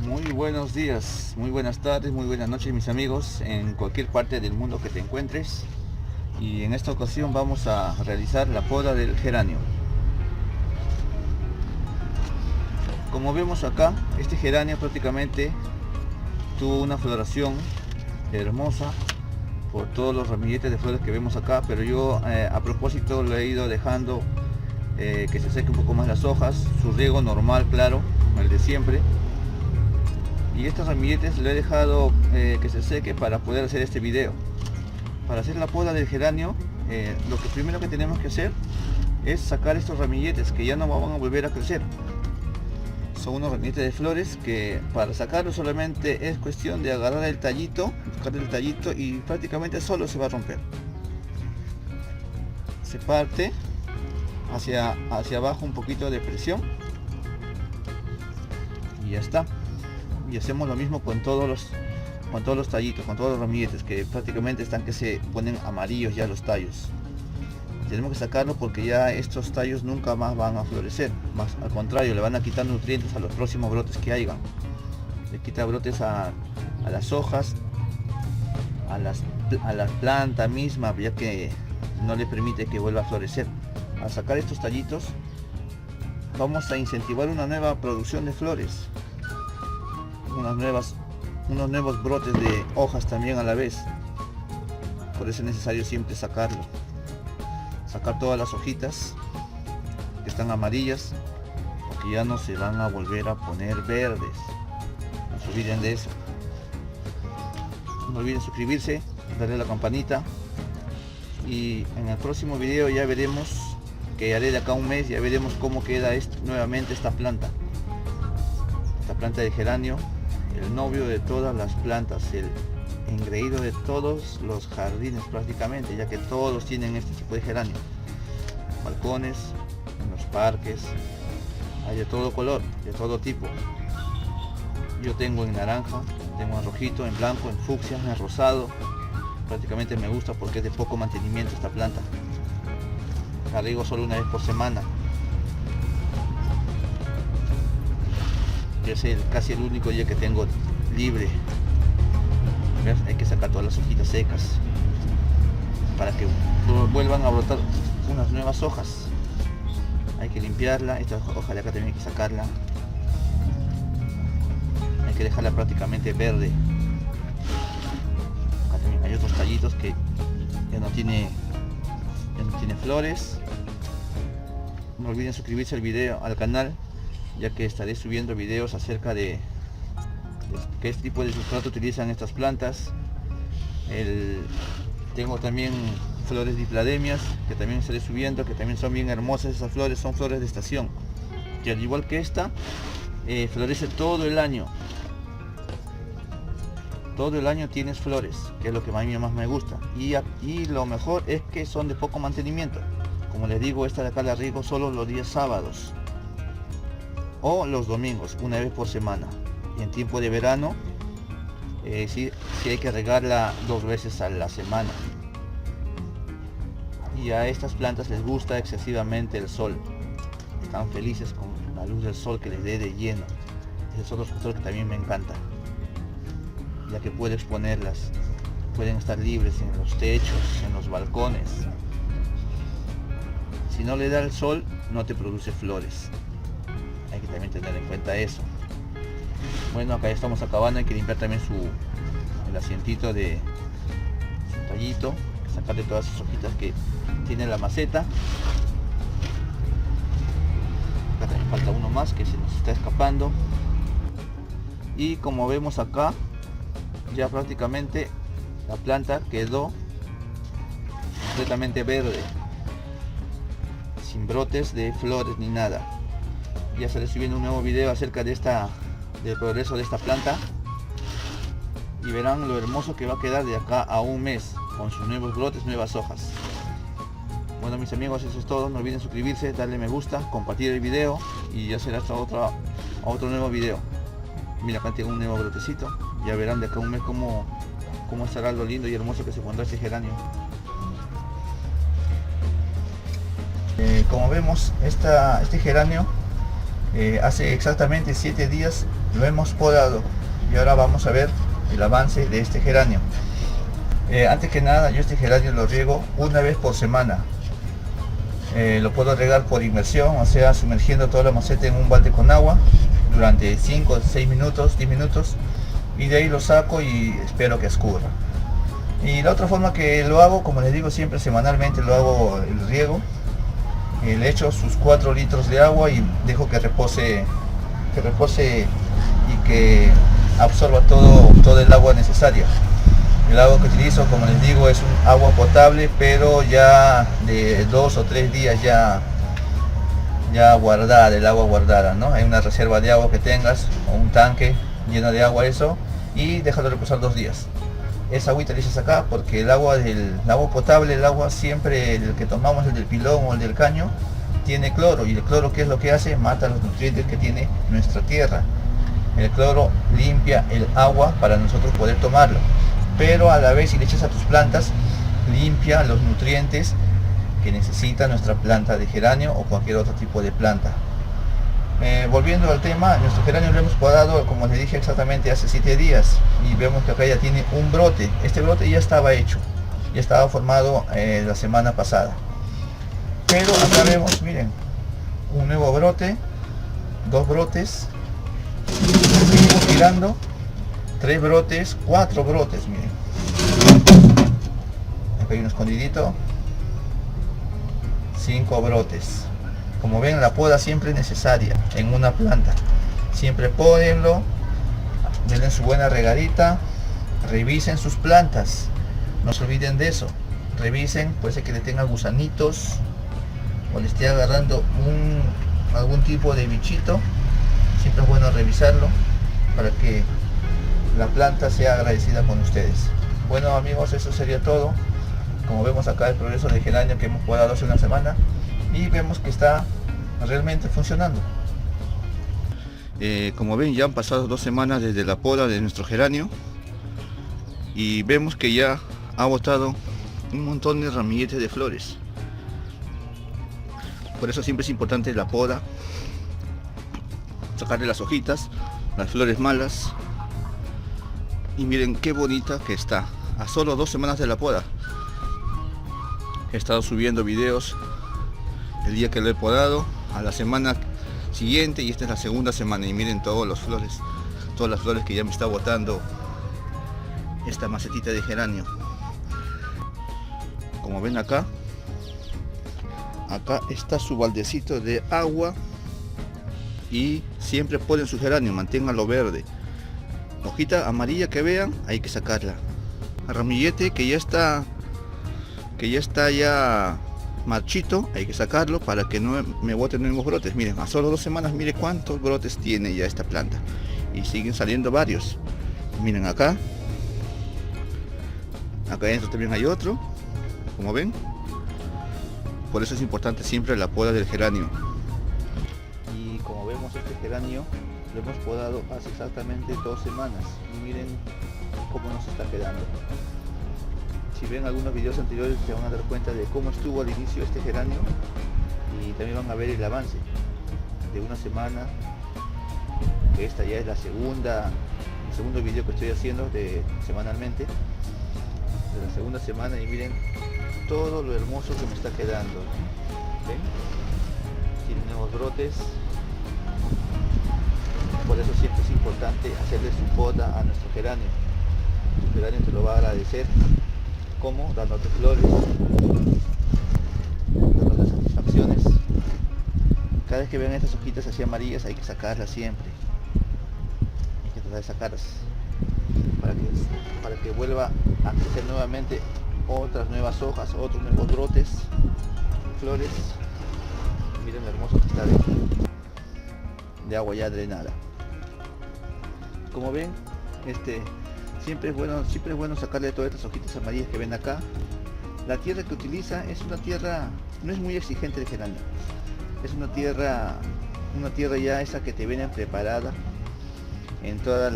Muy buenos días, muy buenas tardes, muy buenas noches mis amigos en cualquier parte del mundo que te encuentres. Y en esta ocasión vamos a realizar la poda del geranio. Como vemos acá, este geranio prácticamente tuvo una floración hermosa por todos los ramilletes de flores que vemos acá, pero yo a propósito lo he ido dejando que se seque un poco más las hojas, su riego normal, claro, el de siempre. Y estos ramilletes lo he dejado que se seque para poder hacer este video. Para hacer la poda del geranio, lo que primero que tenemos que hacer es sacar estos ramilletes que ya no van a volver a crecer. Son unos ramilletes de flores que para sacarlos solamente es cuestión de agarrar el tallito, buscar el tallito y prácticamente solo se va a romper. Se parte hacia abajo un poquito de presión y ya está. Y hacemos lo mismo con todos los tallitos, con todos los ramilletes que prácticamente están que se ponen amarillos ya los tallos. Tenemos que sacarlo porque ya estos tallos nunca más van a florecer, más al contrario, le van a quitar nutrientes a los próximos brotes que hayan. Le quita brotes a las hojas, a la planta misma, ya que no le permite que vuelva a florecer. Al sacar estos tallitos vamos a incentivar una nueva producción de flores, unos nuevos brotes de hojas también a la vez. Por eso es necesario siempre sacar todas las hojitas que están amarillas, porque ya no se van a volver a poner verdes. No se olviden de eso. No olviden suscribirse, darle a la campanita, y en el próximo video ya veremos, que haré de acá a un mes, ya veremos cómo queda nuevamente esta planta de geranio, el novio de todas las plantas, el engreído de todos los jardines prácticamente, ya que todos tienen este tipo de geranio. Balcones, en los parques, hay de todo color, de todo tipo. Yo tengo en naranja, tengo en rojito, en blanco, en fucsia, en rosado. Prácticamente me gusta porque es de poco mantenimiento esta planta. La riego solo una vez por semana. Es casi el único día que tengo libre. ¿Ves? Hay que sacar todas las hojitas secas para que vuelvan a brotar unas nuevas hojas. Hay que limpiarla, esta hoja de acá también hay que sacarla. Hay que dejarla prácticamente verde. Acá también hay otros tallitos que ya no tiene flores. No olviden suscribirse al canal, ya que estaré subiendo videos acerca de qué tipo de sustrato utilizan estas plantas. Tengo también flores diplademias que también estaré subiendo, que también son bien hermosas. Esas flores son flores de estación, que al igual que esta florece todo el año. Todo el año tienes flores, que es lo que a mí más me gusta, y lo mejor es que son de poco mantenimiento. Como les digo, esta de acá la riego solo los días sábados o los domingos, una vez por semana. Y en tiempo de verano sí hay que regarla 2 veces a la semana. Y a estas plantas les gusta excesivamente el sol, están felices con la luz del sol que les dé de lleno. Ese es otro factor que también me encanta, ya que puede exponerlas, pueden estar libres en los techos, en los balcones. Si no le da el sol, no te produce flores. Hay que también tener en cuenta eso. Bueno, acá ya estamos acabando, hay que limpiar también el asientito de su tallito, sacarle todas esas hojitas que tiene la maceta. Acá también falta uno más que se nos está escapando. Y como vemos acá, ya prácticamente la planta quedó completamente verde, sin brotes de flores ni nada. Ya estaré subiendo un nuevo video acerca del progreso de esta planta, y verán lo hermoso que va a quedar de acá a un mes con sus nuevos brotes, nuevas hojas. Bueno mis amigos, eso es todo. No olviden suscribirse, darle me gusta, compartir el video, y ya será hasta otro nuevo video. Mira, acá tengo un nuevo brotecito. Ya verán de acá a un mes cómo estará lo lindo y hermoso que se pondrá este geranio. Como vemos, este geranio Hace exactamente 7 días lo hemos podado y ahora vamos a ver el avance de este geranio. Antes que nada, yo este geranio lo riego una vez por semana. Lo puedo regar por inmersión, o sea, sumergiendo toda la maceta en un balde con agua durante 5, 6 minutos, 10 minutos, y de ahí lo saco y espero que escurra. Y la otra forma que lo hago, como les digo, siempre semanalmente lo hago el riego. Le echo sus 4 litros de agua y dejo que repose y que absorba todo el agua necesaria. El agua que utilizo, como les digo, es un agua potable, pero ya de 2 o 3 días ya guardada, el agua guardada, ¿no? Hay una reserva de agua que tengas o un tanque lleno de agua, eso, y déjalo reposar 2 días. Esa agüita le echas acá porque el agua potable, el agua siempre, el que tomamos, el del pilón o el del caño, tiene cloro, y el cloro, ¿qué es lo que hace? Mata los nutrientes que tiene nuestra tierra. El cloro limpia el agua para nosotros poder tomarlo, pero a la vez, si le echas a tus plantas, limpia los nutrientes que necesita nuestra planta de geranio o cualquier otro tipo de planta. Volviendo al tema, nuestro geranio lo hemos podado, como les dije, exactamente hace 7 días, y vemos que acá ya tiene un brote. Este brote ya estaba hecho, ya estaba formado la semana pasada, pero acá vemos, miren, un nuevo brote, 2 brotes, seguimos tirando, 3 brotes, 4 brotes, miren. Acá hay un escondidito, 5 brotes. Como ven, la poda siempre es necesaria en una planta. Siempre pódenlo, denle su buena regadita, revisen sus plantas, no se olviden de eso. Revisen, puede ser que le tengan gusanitos o le esté agarrando algún tipo de bichito. Siempre es bueno revisarlo para que la planta sea agradecida con ustedes. Bueno, amigos, eso sería todo. Como vemos acá, el progreso de geranio que hemos podado hace una semana, y vemos que está realmente funcionando. Como ven, ya han pasado 2 semanas desde la poda de nuestro geranio y vemos que ya ha botado un montón de ramilletes de flores. Por eso siempre es importante la poda, sacarle las hojitas, las flores malas. Y miren qué bonita que está, a solo 2 semanas de la poda. He estado subiendo videos el día que lo he podado, a la semana siguiente, y esta es la segunda semana, y miren todas las flores que ya me está botando esta macetita de geranio. Como ven acá está su baldecito de agua, y siempre ponen su geranio, manténganlo verde. Hojita amarilla que vean, hay que sacarla. Ramillete que ya está marchito, hay que sacarlo para que no me boten nuevos brotes. Miren, a solo 2 semanas, miren cuántos brotes tiene ya esta planta, y siguen saliendo varios. Miren acá adentro también hay otro, como ven. Por eso es importante siempre la poda del geranio. Y como vemos, este geranio lo hemos podado hace exactamente 2 semanas, y miren cómo nos está quedando. Si ven algunos videos anteriores, se van a dar cuenta de cómo estuvo al inicio este geranio, y también van a ver el avance de una semana, que esta ya es el segundo video que estoy haciendo semanalmente, de la segunda semana, y miren todo lo hermoso que me está quedando. ¿Ven? Tiene nuevos brotes. Por eso siempre es importante hacerle su poda a nuestro geranio. Tu geranio te lo va a agradecer, como dándote flores, dándote satisfacciones. Cada vez que vean estas hojitas así amarillas, hay que sacarlas siempre. Hay que tratar de sacarlas para que vuelva a crecer nuevamente otras nuevas hojas, otros nuevos brotes, flores. Miren lo hermoso que está de agua ya drenada. Como ven, siempre es bueno sacarle todas estas hojitas amarillas que ven acá. La tierra que utiliza es una tierra, no es muy exigente de geranio. Es una tierra ya esa que te vienen preparada en todas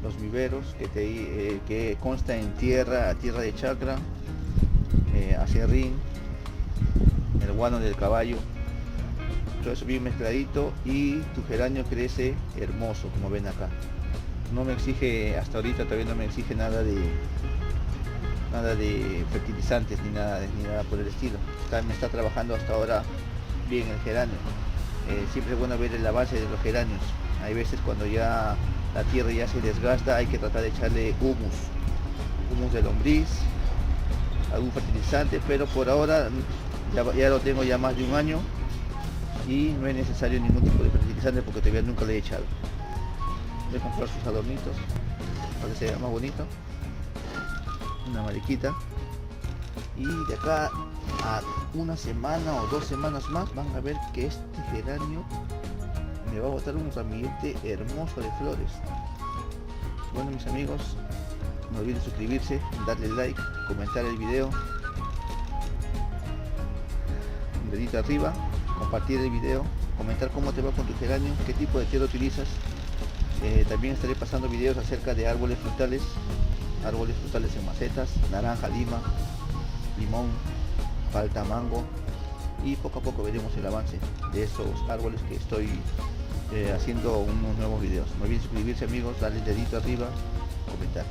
los viveros que consta en tierra de chacra, acerrín, el guano del caballo, todo eso bien mezcladito y tu geranio crece hermoso, como ven acá. No me exige, hasta ahorita todavía no me exige nada de fertilizantes ni nada por el estilo. Me está trabajando hasta ahora bien el geranio. Siempre es bueno ver el avance de los geranios. Hay veces cuando ya la tierra ya se desgasta, hay que tratar de echarle humus de lombriz, algún fertilizante, pero por ahora ya lo tengo ya más de un año y no es necesario ningún tipo de fertilizante porque todavía nunca le he echado. Voy a comprar sus adornitos para que se vea más bonito, una mariquita, y de acá a una semana o 2 semanas más van a ver que este geranio me va a botar un ramillete hermoso de flores. Bueno, mis amigos, no olviden suscribirse, darle like, comentar el video, un dedito arriba, compartir el video, comentar cómo te va con tu geranio, qué tipo de tierra utilizas. También estaré pasando videos acerca de árboles frutales en macetas, naranja, lima, limón, palta, mango, y poco a poco veremos el avance de esos árboles que estoy haciendo unos nuevos videos. No olviden suscribirse, amigos, darle el dedito arriba, comentar.